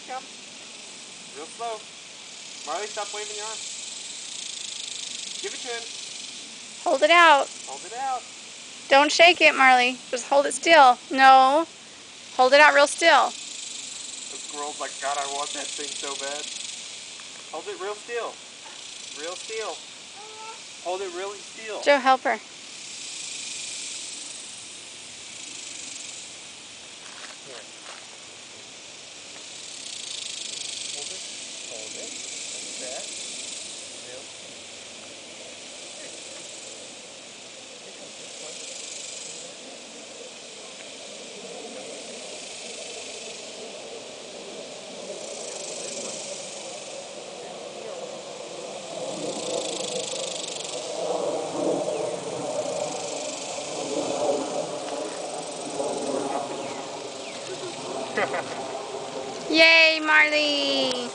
it come. Real slow. Marley, stop waving your arm. Give it to him. Hold it out. Hold it out. Don't shake it, Marley. Just hold it still. No. Hold it out real still. The squirrel's like, God, I want that thing so bad. Hold it real still. Real still. Hold it really still. Joe, help her. Here. Hold it. Hold it. Like that. Real still. Here. Here comes this one. Yay, Marley!